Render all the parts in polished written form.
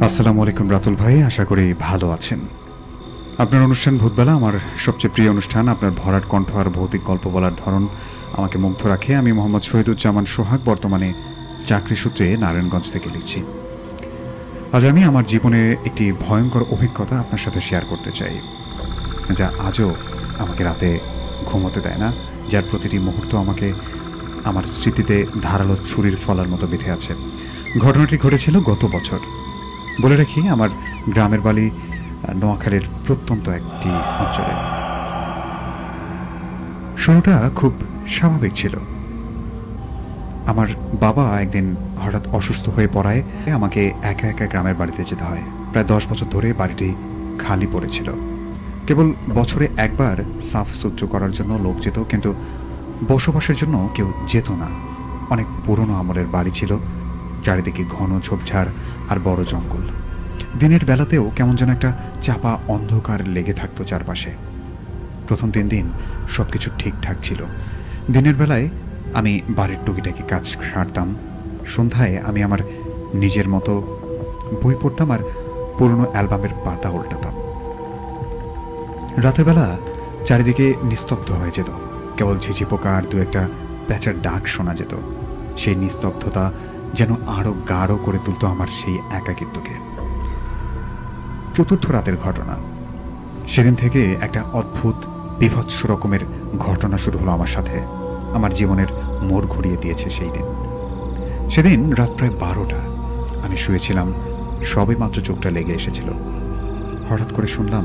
আসসালামু আলাইকুম রাতুল ভাই, আশা করি ভালো আছেন। আপনার অনুষ্ঠান ভূতবেলা আমার সবচেয়ে প্রিয় অনুষ্ঠান। আপনার ভরাট কণ্ঠ আর ভৌতিক গল্প বলার ধরন আমাকে মুগ্ধ রাখে। আমি মোহাম্মদ শহীদুজ্জামান সোহাগ, বর্তমানে চাকরি সূত্রে নারায়ণগঞ্জ থেকে লিখছি। আজ আমি আমার জীবনের একটি ভয়ঙ্কর অভিজ্ঞতা আপনার সাথে শেয়ার করতে চাই, যা আজও আমাকে রাতে ঘুমোতে দেয় না, যার প্রতিটি মুহূর্ত আমাকে আমার স্মৃতিতে ধারালো ছুরির ফলার মতো বেঁধে আছে। ঘটনাটি ঘটেছিল গত বছর। বলে রাখি, আমার গ্রামের বাড়ি নোয়াখালীর প্রত্যন্ত একটি অঞ্চলে। শুরুটা খুব স্বাভাবিক ছিল। আমার বাবা একদিন হঠাৎ অসুস্থ হয়ে পড়ায় আমাকে একা একা গ্রামের বাড়িতে যেতে হয়। প্রায় 10 বছর ধরে বাড়িটি খালি পড়েছিল। কেবল বছরে একবার সাফ সুতরো করার জন্য লোক যেত, কিন্তু বসবাসের জন্য কেউ যেত না। অনেক পুরনো আমলের বাড়ি ছিল, চারিদিকে ঘন ঝোপঝাড় আর বড় জঙ্গল। দিনের বেলাতেও কেমন যেন একটা চাপা অন্ধকার লেগে থাকতো চারপাশে। প্রথম 3 দিন সব কিছু ঠিকঠাক ছিল। দিনের বেলায় আমি বাড়ির টুকিটাকি কাজ সারতাম। সন্ধ্যায় আমি আমার নিজের মতো বই পড়তাম আর পুরনো অ্যালবামের পাতা উল্টাতাম। রাতের বেলা চারিদিকে নিস্তব্ধ হয়ে যেত। কেবল ঝিঝি পোকা আর 2-একটা প্যাঁচার ডাক শোনা যেত। সেই নিস্তব্ধতা যেন আরও গাঢ় করে তুলত আমার সেই একাকিত্বকে। চতুর্থ রাতের ঘটনা। সেদিন থেকে একটা অদ্ভুত বিভৎস রকমের ঘটনা শুরু হলো আমার সাথে। আমার জীবনের মোড় ঘুরিয়ে দিয়েছে সেই দিন। সেদিন রাত প্রায় 12টা। আমি শুয়েছিলাম, সবে মাত্র চোখটা লেগে এসেছিল। হঠাৎ করে শুনলাম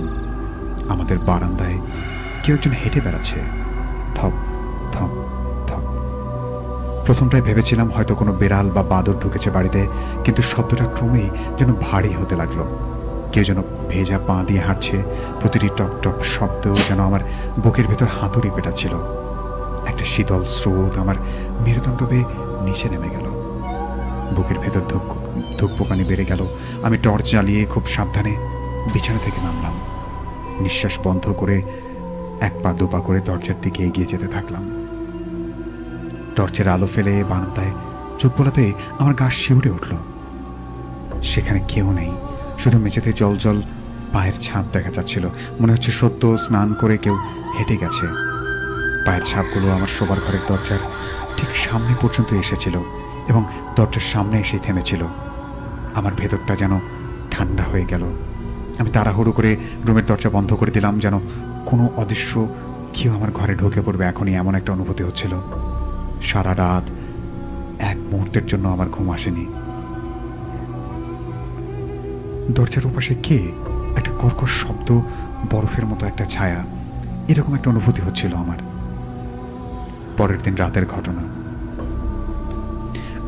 আমাদের বারান্দায় কেউ একজন হেঁটে বেড়াচ্ছে। থপ থপ থপ। প্রথমটায় ভেবেছিলাম হয়তো কোনো বেড়াল বা বাদর ঢুকেছে বাড়িতে, কিন্তু শব্দটা ক্রমেই যেন ভারী হতে লাগলো। কেউ যেন ভেজা পা দিয়ে হাঁটছে। প্রতিটি টপ টপ শব্দ যেন আমার বুকের ভেতর হাতুড়ি পেটাচ্ছিল। একটা শীতল স্রোত আমার মেরুদণ্ড বেয়ে নিচে নেমে গেল। বুকের ভেতর ধুকপুকানি বেড়ে গেল। আমি টর্চ জ্বালিয়ে খুব সাবধানে বিছানা থেকে নামলাম। নিঃশ্বাস বন্ধ করে 1 পা 2 পা করে দরজার দিকে এগিয়ে যেতে থাকলাম। টর্চের আলো ফেলে বারান্দায় চোখ বোলাতে আমার গা শিউরে উঠল। সেখানে কেউ নেই, শুধু মেঝেতে জল জল পায়ের ছাপ দেখা যাচ্ছিল। মনে হচ্ছে সদ্য স্নান করে কেউ হেঁটে গেছে। পায়ের ছাপগুলো আমার শোবার ঘরের দরজার ঠিক সামনে পর্যন্ত এসেছিল এবং দরজার সামনে এসেই থেমেছিল। আমার ভেতরটা যেন ঠান্ডা হয়ে গেল। আমি তাড়াহুড়ো করে রুমের দরজা বন্ধ করে দিলাম, যেন কোনো অদৃশ্য কেউ আমার ঘরে ঢুকে পড়বে এখনই, এমন একটা অনুভূতি হচ্ছিল। সারা রাত এক মুহূর্তের জন্য আমার ঘুম আসেনি। দরজার ওপাশে কে? একটা কর্কশ শব্দ, বরফের মতো একটা ছায়া, এরকম একটা অনুভূতি হচ্ছিল আমার। পরের দিন রাতের ঘটনা।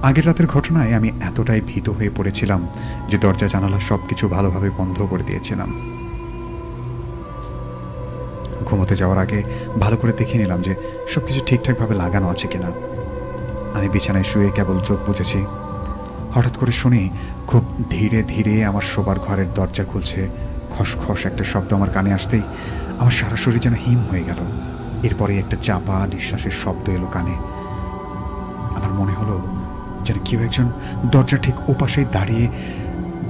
আগের রাতের ঘটনায় আমি এতটাই ভীত হয়ে পড়েছিলাম যে দরজা জানালা সবকিছু ভালোভাবে বন্ধ করে দিয়েছিলাম। ঘুমোতে যাওয়ার আগে ভালো করে দেখে নিলাম যে সবকিছু ঠিকঠাকভাবে লাগানো আছে কিনা। আমি বিছানায় শুয়ে কেবল চোখ বুজেছি। হঠাৎ করে শুনি খুব ধীরে ধীরে আমার শোবার ঘরের দরজা খুলছে। খসখস একটা শব্দ আমার কানে আসতেই আমার সারা শরীর যেন হিম হয়ে গেল। এরপরে একটা চাপা নিঃশ্বাসের শব্দ এলো কানে। আমার মনে হলো যেন কেউ একজন দরজা ঠিক ওপাশেই দাঁড়িয়ে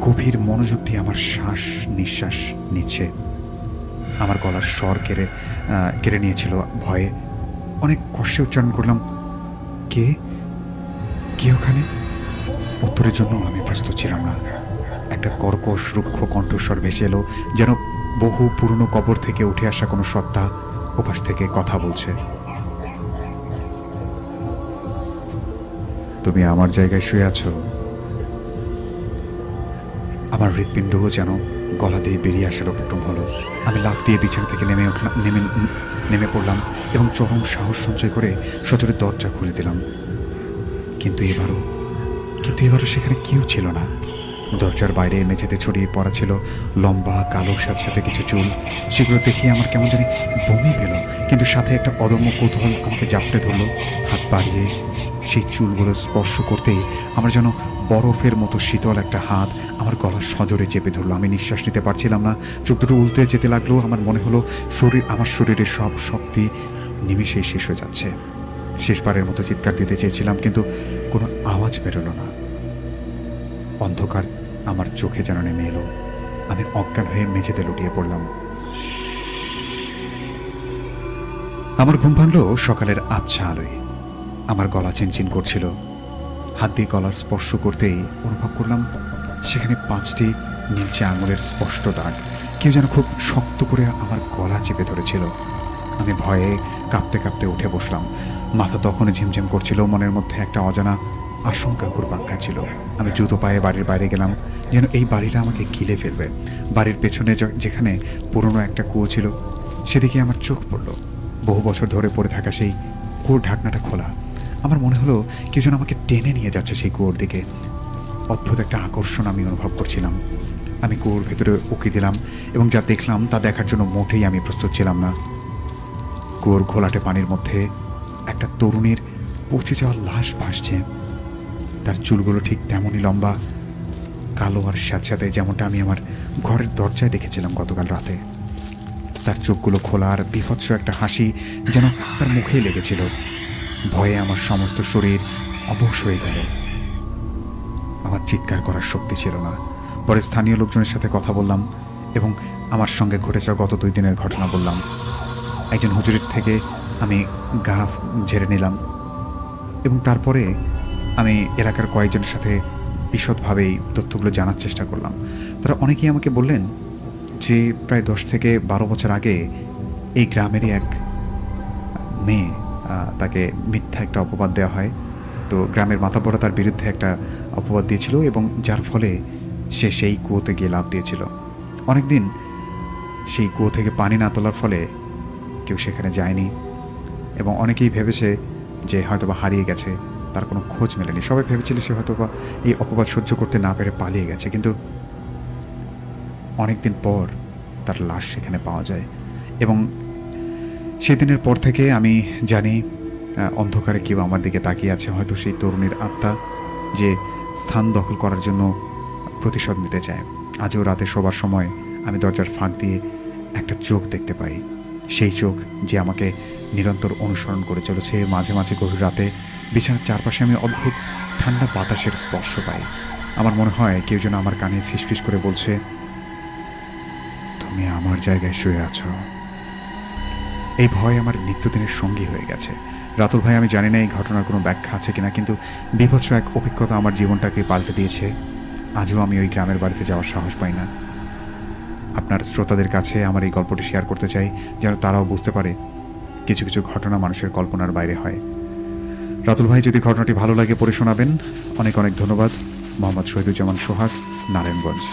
গভীর মনোযোগ দিয়ে আমার শ্বাস নিঃশ্বাস নিচ্ছে। আমার গলার স্বর কেড়ে নিয়েছিল ভয়ে। অনেক কষ্টে উচ্চারণ করলাম, কে কে ওখানে? উত্তরের জন্য আমি প্রস্তুত ছিলাম না। একটা কর্কশ রুক্ষ কণ্ঠস্বর ভেসে এলো, যেন বহু পুরনো কবর থেকে উঠে আসা কোনো সত্তা ওপাশ থেকে কথা বলছে। তুমি আমার জায়গায় শুয়ে আছো? আমার হৃৎপিণ্ডও যেন গলা দিয়ে বেরিয়ে আসার উপক্রম হলো। আমি লাফ দিয়ে বিছানা থেকে নেমে পড়লাম এবং চরম সাহস সঞ্চয় করে সজোরে দরজা খুলে দিলাম। কিন্তু এবারও সেখানে কেউ ছিল না। দরজার বাইরে মেঝেতে ছড়িয়ে পড়া ছিল লম্বা কালো সাথে কিছু চুল। সেগুলো দেখে আমার কেমন জানি বমি পেল, কিন্তু সাথে একটা অদম্য কৌতূহল আমাকে জাপটে ধরল। হাত বাড়িয়ে সেই চুলগুলো স্পর্শ করতেই আমার যেন বরফের মতো শীতল একটা হাত আমার গলা সজোরে চেপে ধরলো। আমি নিঃশ্বাস নিতে পারছিলাম না। চোখ দুটো উল্টে যেতে লাগলো। আমার মনে হলো আমার শরীরের সব শক্তি নিমেষেই শেষ হয়ে যাচ্ছে। শেষবারের মতো চিৎকার দিতে চেয়েছিলাম, কিন্তু কোনো আওয়াজ বেরোলো না। অন্ধকার আমার চোখে যেন নেমে এলো। আমি অজ্ঞান হয়ে মেঝেতে লুটিয়ে পড়লাম। আমার ঘুম ভাঙল সকালের আবছা আলোয়। আমার গলা চিনচিন করছিল। হাত দিয়ে গলার স্পর্শ করতেই অনুভব করলাম সেখানে 5টি নীলচে আঙুলের স্পষ্ট দাগ। কেউ যেন খুব শক্ত করে আমার গলা চেপে ধরেছিল। আমি ভয়ে কাঁপতে কাঁপতে উঠে বসলাম। মাথা তখনও ঝিমঝিম করছিল। মনের মধ্যে একটা অজানা আশঙ্কা ঘুরপাক খাচ্ছিল। আমি দ্রুত পায়ে বাড়ির বাইরে গেলাম, যেন এই বাড়িটা আমাকে গিলে ফেলবে। বাড়ির পেছনে যেখানে পুরনো একটা কুয়ো ছিল, সেদিকে আমার চোখ পড়ল। বহু বছর ধরে পড়ে থাকা সেই কুয়োর ঢাকনাটা খোলা। আমার মনে হলো কেউ যেন আমাকে টেনে নিয়ে যাচ্ছে সেই কুয়োর দিকে। অদ্ভুত একটা আকর্ষণ আমি অনুভব করছিলাম। আমি কুয়োর ভেতরে উকি দিলাম এবং যা দেখলাম তা দেখার জন্য মোটেই আমি প্রস্তুত ছিলাম না। কুয়োর ঘোলাটে পানির মধ্যে একটা তরুণীর পচে যাওয়া লাশ ভাসছে। তার চুলগুলো ঠিক তেমনই লম্বা, কালো আর স্যাঁতস্যাঁতে, যেমনটা আমি আমার ঘরের দরজায় দেখেছিলাম গতকাল রাতে। তার চোখগুলো খোলা আর বিভৎস একটা হাসি যেন তার মুখেই লেগেছিল। ভয়ে আমার সমস্ত শরীর অবশ হয়ে গেল। আমার চিৎকার করার শক্তি ছিল না। পরে স্থানীয় লোকজনের সাথে কথা বললাম এবং আমার সঙ্গে ঘটে যাওয়া গত 2 দিনের ঘটনা বললাম। একজন হুজুরের থেকে আমি গা ঝেড়ে নিলাম এবং তারপরে আমি এলাকার কয়েকজনের সাথে বিশদভাবে এই তথ্যগুলো জানার চেষ্টা করলাম। তারা অনেকেই আমাকে বললেন যে প্রায় 10 থেকে 12 বছর আগে এই গ্রামেরই এক মেয়ে, তাকে মিথ্যা একটা অপবাদ দেওয়া হয়। তো গ্রামের মাথাবড়া তার বিরুদ্ধে একটা অপবাদ দিয়েছিল এবং যার ফলে সে সেই কুয়োতে গিয়ে লাফ দিয়েছিল। অনেকদিন সেই কুয়ো থেকে পানি না তোলার ফলে কেউ সেখানে যায়নি এবং অনেকেই ভেবেছে যে হয়তোবা হারিয়ে গেছে, তার কোনো খোঁজ মেলেনি। সবাই ভেবেছিল সে হয়তোবা এই অপবাদ সহ্য করতে না পেরে পালিয়ে গেছে, কিন্তু অনেকদিন পর তার লাশ সেখানে পাওয়া যায়। এবং সেদিনের পর থেকে আমি জানি অন্ধকারে কেউ আমার দিকে তাকিয়ে আছে। হয়তো সেই তরুণীর আত্মা যে স্থান দখল করার জন্য প্রতিশোধ নিতে চায়। আজও রাতে শোবার সময় আমি দরজার ফাঁক দিয়ে একটা চোখ দেখতে পাই। সেই চোখ যে আমাকে নিরন্তর অনুসরণ করে চলেছে। মাঝে মাঝে গভীর রাতে বিছানার চারপাশে আমি অদ্ভুত ঠান্ডা বাতাসের স্পর্শ পাই। আমার মনে হয় কেউ যেন আমার কানে ফিসফিস করে বলছে, তুমি আমার জায়গায় শুয়ে আছো। এই ভয় আমার নিত্যদিনের সঙ্গী হয়ে গেছে। রাতুল ভাই, আমি জানি না এই ঘটনার কোনো ব্যাখ্যা আছে কিনা, কিন্তু বিভৎস এক অভিজ্ঞতা আমার জীবনটাকে পাল্টে দিয়েছে। আজও আমি ওই গ্রামের বাড়িতে যাওয়ার সাহস পাই না। আপনার শ্রোতাদের কাছে আমার এই গল্পটি শেয়ার করতে চাই, যেন তারাও বুঝতে পারে কিছু কিছু ঘটনা মানুষের কল্পনার বাইরে হয়। রাতুল ভাই, যদি ঘটনাটি ভালো লাগে পড়ে শোনাবেন। অনেক অনেক ধন্যবাদ। মোহাম্মদ শহীদুজ্জামান সোহাগ, নারায়ণগঞ্জ।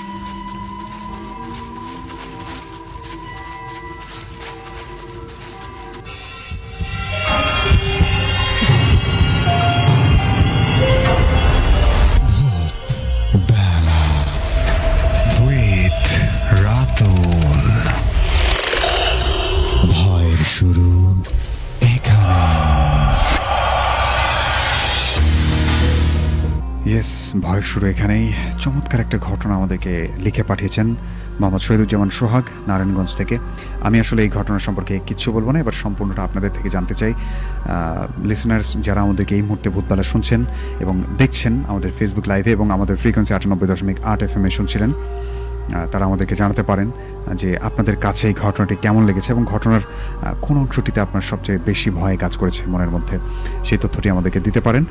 শুরু এখানে। ইয়েস, ভয়ের শুরু এখানেই। চমৎকার একটা ঘটনা আমাদেরকে লিখে পাঠিয়েছেন মোহাম্মদ শহীদুজ্জামান সোহাগ, নারায়ণগঞ্জ থেকে। আমি আসলে এই ঘটনা সম্পর্কে কিচ্ছু বলবো না, এবার সম্পূর্ণটা আপনাদের থেকে জানতে চাই। লিসনার্স যারা আমাদেরকে এই মুহূর্তে ভূতবেলা শুনছেন এবং দেখছেন আমাদের ফেসবুক লাইভে এবং আমাদের ফ্রিকোয়েন্সি 98.8 FM শুনছিলেন, তারা আমাদেরকে জানাতে পারেন যে আপনাদের কাছে এই ঘটনাটি কেমন লেগেছে এবং ঘটনার কোন অংশটিতে আপনার সবচেয়ে বেশি ভয় কাজ করেছে মনের মধ্যে, সেই তথ্যটি আমাদেরকে দিতে পারেন।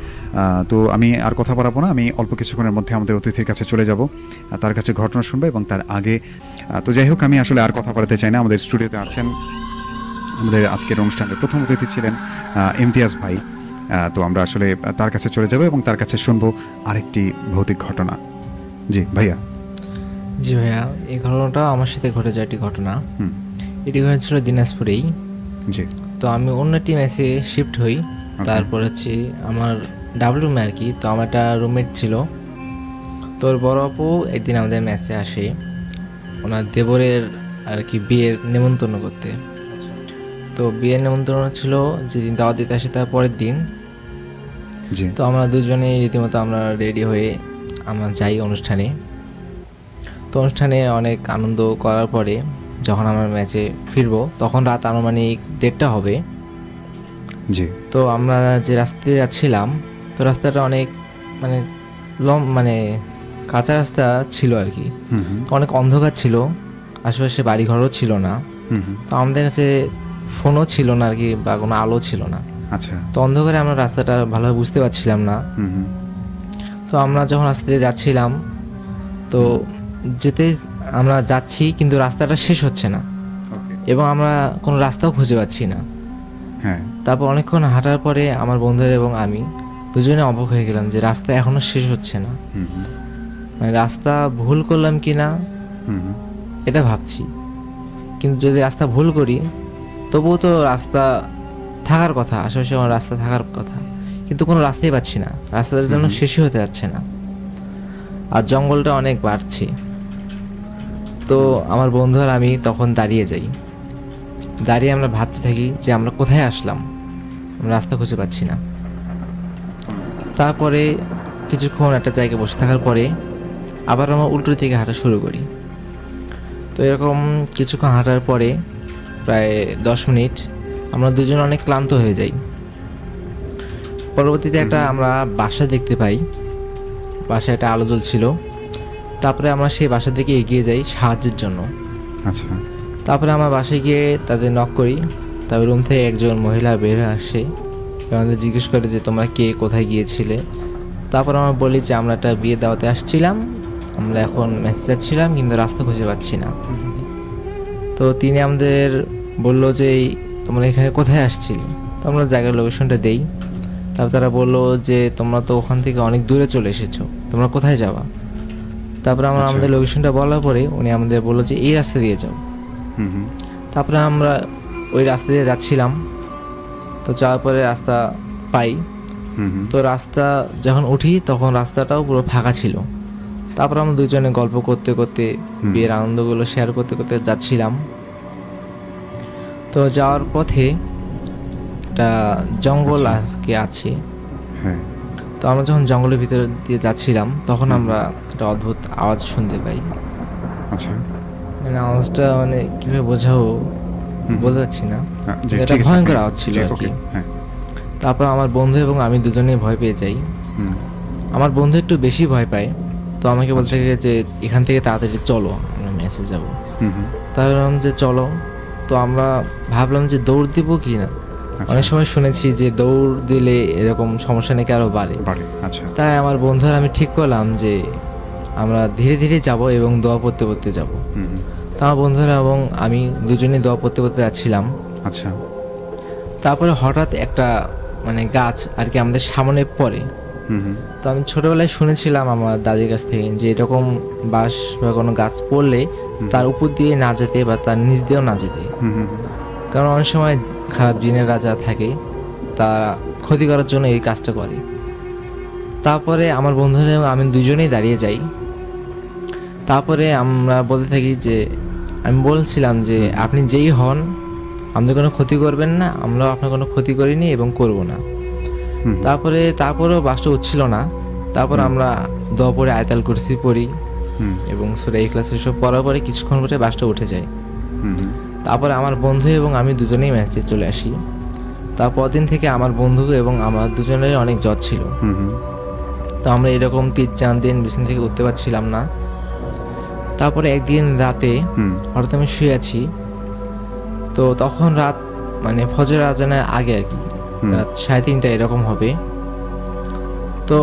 তো আমি আর কথা বাড়াবো না, আমি অল্প কিছুক্ষণের মধ্যে আমাদের অতিথির কাছে চলে যাব, তার কাছে ঘটনা শুনবো। এবং তার আগে তো যাই হোক, আমি আসলে আর কথা বাড়াতে চাই না। আমাদের স্টুডিওতে আছেন, আমাদের আজকের অনুষ্ঠানের প্রথম অতিথি ছিলেন ইমতিয়াজ ভাই। তো আমরা আসলে তার কাছে চলে যাব এবং তার কাছে শুনবো আরেকটি ভৌতিক ঘটনা। জি ভাইয়া। জি ভাইয়া, এই ঘটনাটা আমার সাথে ঘটে যায় একটি ঘটনা। এটি ঘটেছিল দিনাজপুরেই। জি। তো আমি অন্য একটি ম্যাচে শিফট হই। তারপর হচ্ছে আমার ডাবল রুমে আর কি। তো আমার একটা রুমমেট ছিল, তোর বড় আপু একদিন আমাদের ম্যাচে আসে ওনার দেবরের আর কি বিয়ের নেমন্তন্ন করতে। তো বিয়ের নেমন্তন্ন ছিল যেদিন দাওয়াত দিতে আসে তার পরের দিন। তো আমরা দুজনেই রীতিমতো আমরা রেডি হয়ে আমরা যাই অনুষ্ঠানে। তো অনুষ্ঠানে অনেক আনন্দ করার পরে যখন আমরা ম্যাচে ফিরবো তখন রাত আনুমানিক 1:30 হবে। জি। তো আমরা যে রাস্তায় যাচ্ছিলাম, তো রাস্তাটা অনেক মানে কাঁচা রাস্তা ছিল আর কি, অনেক অন্ধকার ছিল, আশেপাশে বাড়িঘরও ছিল না, তো আমাদের কাছে ফোনও ছিল না আর কি, বা কোনো আলো ছিল না। আচ্ছা। তো অন্ধকারে আমরা রাস্তাটা ভালোভাবে বুঝতে পারছিলাম না। তো আমরা যখন রাস্তা দিয়ে যাচ্ছিলাম, তো যেতে আমরা যাচ্ছি কিন্তু রাস্তাটা শেষ হচ্ছে না, এবং আমরা কোনো রাস্তাও খুঁজে পাচ্ছি না। তারপর অনেকক্ষণ হাঁটার পরে আমার বন্ধুরা এবং আমি দুজনে অবাক হয়ে গেলাম যে রাস্তা এখনো শেষ হচ্ছে না, মানে রাস্তা ভুল করলাম কি না এটা ভাবছি। কিন্তু যদি রাস্তা ভুল করি তবুও তো রাস্তা থাকার কথা, আশেপাশে আমার রাস্তা থাকার কথা, কিন্তু কোনো রাস্তাই পাচ্ছি না, রাস্তাটা যেন শেষই হতে যাচ্ছে না, আর জঙ্গলটা অনেক বাড়ছে। তো আমার বন্ধু আর আমি তখন দাঁড়িয়ে যাই, দাঁড়িয়ে আমরা ভাবতে থাকি যে আমরা কোথায় আসলাম, আমরা রাস্তা খুঁজে পাচ্ছি না। তারপরে কিছুক্ষণ একটা জায়গায় বসে থাকার পরে আবার আমরা উল্টো থেকে হাঁটা শুরু করি। তো এরকম কিছুক্ষণ হাঁটার পরে প্রায় 10 মিনিট আমরা দুজন অনেক ক্লান্ত হয়ে যাই। পরবর্তীতে একটা আমরা বাসা দেখতে পাই, বাসায় একটা আলো জ্বলছিল। তারপরে আমরা সেই বাসা থেকে এগিয়ে যাই সাহায্যের জন্য। আচ্ছা। তারপরে আমরা বাসায় গিয়ে তাদের নক করি, তারপর রুম থেকে একজন মহিলা বের হয়ে আসে, আমাদের জিজ্ঞেস করে যে তোমরা কে, কোথায় গিয়েছিলে। তারপর আমরা বলি যে আমরা একটা বিয়ে দাওয়াতে আসছিলাম, আমরা এখন মেসেজ যাচ্ছিলাম কিন্তু রাস্তা খুঁজে পাচ্ছি না। তো তিনি আমাদের বললো যে তোমরা এখানে কোথায় আসছিলে, তো আমরা জায়গার লোকেশনটা দেই। তারপর তারা বললো যে তোমরা তো ওখান থেকে অনেক দূরে চলে এসেছো, তোমরা কোথায় যাবা। তারপরে আমরা আমাদের লোকেশনটা বলার পরে উনি আমাদের বললো যে এই রাস্তা দিয়ে যাও। তারপরে আমরা ওই রাস্তা দিয়ে যাচ্ছিলাম। তো যাওয়ার পরে রাস্তা পাই, তো রাস্তা যখন উঠি তখন রাস্তাটাও পুরো ফাঁকা ছিল। তারপর আমরা দুজনে গল্প করতে করতে বিয়ের আনন্দগুলো শেয়ার করতে করতে যাচ্ছিলাম। তো যাওয়ার পথে একটা জঙ্গল আজকে আছে। তো আমরা যখন জঙ্গলের ভিতর দিয়ে যাচ্ছিলাম তখন আমরা একটা অদ্ভুত আওয়াজ শুনতে পাই। মানে আওয়াজটা মানে কিভাবে বোঝাবো বলতে পারছি না, এটা ভয়ঙ্কর আওয়াজ ছিল আর কি। তারপর আমার বন্ধু এবং আমি দুজনেই ভয় পেয়ে যাই। আমার বন্ধু একটু বেশি ভয় পায়, তো আমাকে বলতে গেলে যে এখান থেকে তাড়াতাড়ি চলো, আমরা মেসেজ যাবো। তাহলে যে চলো, তো আমরা ভাবলাম যে দৌড় দিব কি না। অনেক সময় শুনেছি যে দৌড় দিলে এরকম সমস্যা নাকি আরো বাড়ে। তাই আমার বন্ধু আর আমি ঠিক করলাম যে আমরা ধীরে ধীরে যাব এবং দোয়া পড়তে পড়তে যাব। তো আমার বন্ধুরা এবং আমি দুজনেই দোয়া পড়তে পড়তে যাচ্ছিলাম। আচ্ছা। তারপরে হঠাৎ একটা মানে গাছ আর কি আমাদের সামনে পড়ে। তো আমি ছোটবেলায় শুনেছিলাম আমার দাদির কাছ থেকে যে এরকম বাঁশ বা কোনো গাছ পড়লে তার উপর দিয়ে না যেতে বা তার নিচ দিয়েও না যেতে, কারণ অনেক সময় খারাপ জিনের রাজা থাকে, তারা ক্ষতি করার জন্য এই কাজটা করে। তারপরে আমার বন্ধুরা এবং আমি দুজনেই দাঁড়িয়ে যাই। তারপরে আমরা বলতে থাকি যে আমি বলছিলাম যে আপনি যেই হন আমাদের কোনো ক্ষতি করবেন না, আমরাও আপনার কোনো ক্ষতি করিনি এবং করব না। তারপরেও বাসটা উঠছিল না। তারপর আমরা দোয়া পড়ে আয়াতুল কুরসি পড়ি এবং সূরা ইখলাস সব পড়ার পরে কিছুক্ষণ পরে বাসটা উঠে যায়। তারপরে আমার বন্ধু এবং আমি দুজনেই ম্যাচে চলে আসি। তারপর দিন থেকে আমার বন্ধু এবং আমার দুজনের অনেক জ্বর ছিল। তো আমরা এরকম 3-4 দিন বিছানা থেকে উঠতে পারছিলাম না। তারপরে একদিন রাতে হঠাৎ আমি শুয়ে আছি, তো তখন রাত মানে ফজর আজানের আগে আর কি, রাত 3:30 এরকম হবে। তো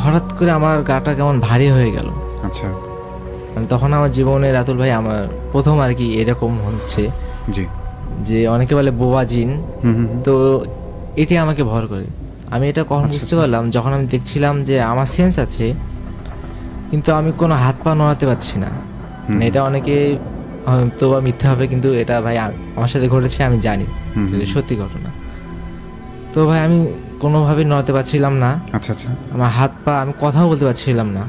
হঠাৎ করে আমার গাটা কেমন ভারী হয়ে গেল। আচ্ছা। মানে তখন আমার জীবনে রাতুল ভাই আমার প্রথম আর কি এরকম হচ্ছে যে অনেকে বলে বোবা জিন, তো এটি আমাকে ভর করে। আমি এটা কখন বুঝতে পারলাম যখন আমি দেখছিলাম যে আমার সেন্স আছে কিন্তু আমি কোনো হাত পা নড়াতে পারছি না। এটা অনেকে তো বা মিথ্যা হবে, কিন্তু এটা ভাই আমার সাথে ঘটেছে, আমি জানি সত্যি ঘটনা। তো ভাই আমি কোনোভাবে নড়াতে পারছিলাম না। আচ্ছা আচ্ছা। আমার হাত পা, আমি কথাও বলতে পারছিলাম না।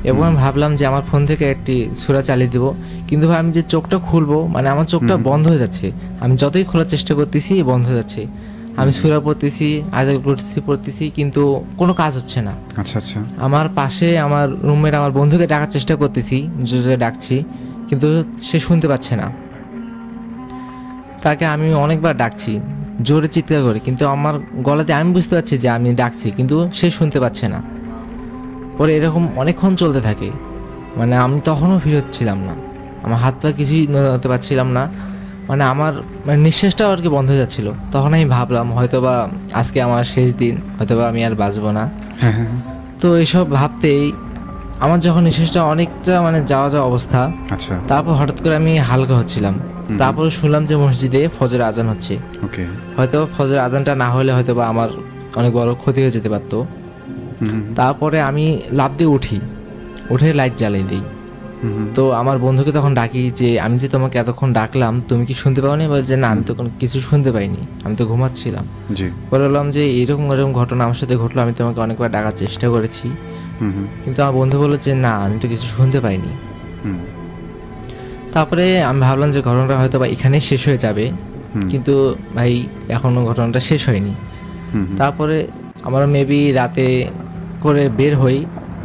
এবং আমি ভাবলাম যে আমার ফোন থেকে একটি সূরা চালিয়ে দেবো, কিন্তু ভাই আমি যে চোখটা খুলবো মানে আমার চোখটা বন্ধ হয়ে যাচ্ছে। আমি যতই খোলার চেষ্টা করতেছি বন্ধ হয়ে যাচ্ছে। আমি সূরা পড়তেছি, আয়াতুল কুরসি পড়তেছি, কিন্তু কোনো কাজ হচ্ছে না। আচ্ছা আচ্ছা। আমার পাশে আমার রুমমেট আমার বন্ধুকে ডাকার চেষ্টা করতেছি, জোরে ডাকছি, কিন্তু সে শুনতে পাচ্ছে না। তাকে আমি অনেকবার ডাকছি জোরে চিৎকার করে, কিন্তু আমার গলাতে আমি বুঝতে পারছি যে আমি ডাকছি, কিন্তু সে শুনতে পাচ্ছে না। পরে এরকম অনেকক্ষণ চলতে থাকে, মানে আমি তখনও ফিরে হচ্ছিলাম না, আমার হাত পা কিছুই নড়াতে পারছিলাম না, মানে আমার মানে নিঃশ্বাসটাও আর কি বন্ধ হয়ে যাচ্ছিল। তখন আমি ভাবলাম হয়তোবা আজকে আমার শেষ দিন, হয়তোবা আমি আর বাঁচবো না। তো এইসব ভাবতেই আমার যখন নিঃশ্বাসটা অনেকটা মানে যাওয়া যাওয়া অবস্থা, আচ্ছা, তারপর হঠাৎ করে আমি হালকা হচ্ছিলাম। তারপরে শুনলাম যে মসজিদে ফজর আজান হচ্ছে। ওকে, হয়তো ফজর আজানটা না হলে হয়তোবা আমার অনেক বড় ক্ষতি হয়ে যেতে পারতো। তারপরে আমি লাফ দিয়ে উঠে লাইট জ্বালিয়ে দিই। তো আমার বন্ধুকে তখন ডাকি যে আমি যে তোমাকে এতক্ষণ ডাকলাম, তুমি কি শুনতে পাওনি? বলে যে না, আমি তো কোনো কিছু শুনতে পাইনি, আমি তো ঘুমাচ্ছিলাম। বললাম যে এরকম এরকম ঘটনা আমার সাথে ঘটলো, আমি তোমাকে অনেকবার ডাকার চেষ্টা করেছি, কিন্তু আমার বন্ধু বললো যে না, আমি তো কিছু শুনতে পাইনি। তারপরে আমি ভাবলাম যে ঘটনাটা হয়তো বা এখানেই শেষ হয়ে যাবে, কিন্তু ভাই এখনো ঘটনাটা শেষ হয়নি। তারপরে আমরা মেবি রাতে করে বের হই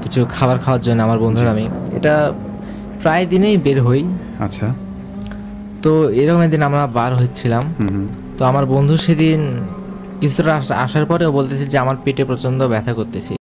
কিছু খাবার খাওয়ার জন্য, আমার বন্ধুরা আমি, এটা প্রায় দিনেই বের হই। আচ্ছা, তো এরকম একদিন আমরা বার হচ্ছিলাম, তো আমার বন্ধু সেদিন কিছুটা আসার পরেও বলতেছে যে আমার পেটে প্রচন্ড ব্যথা করতেছে।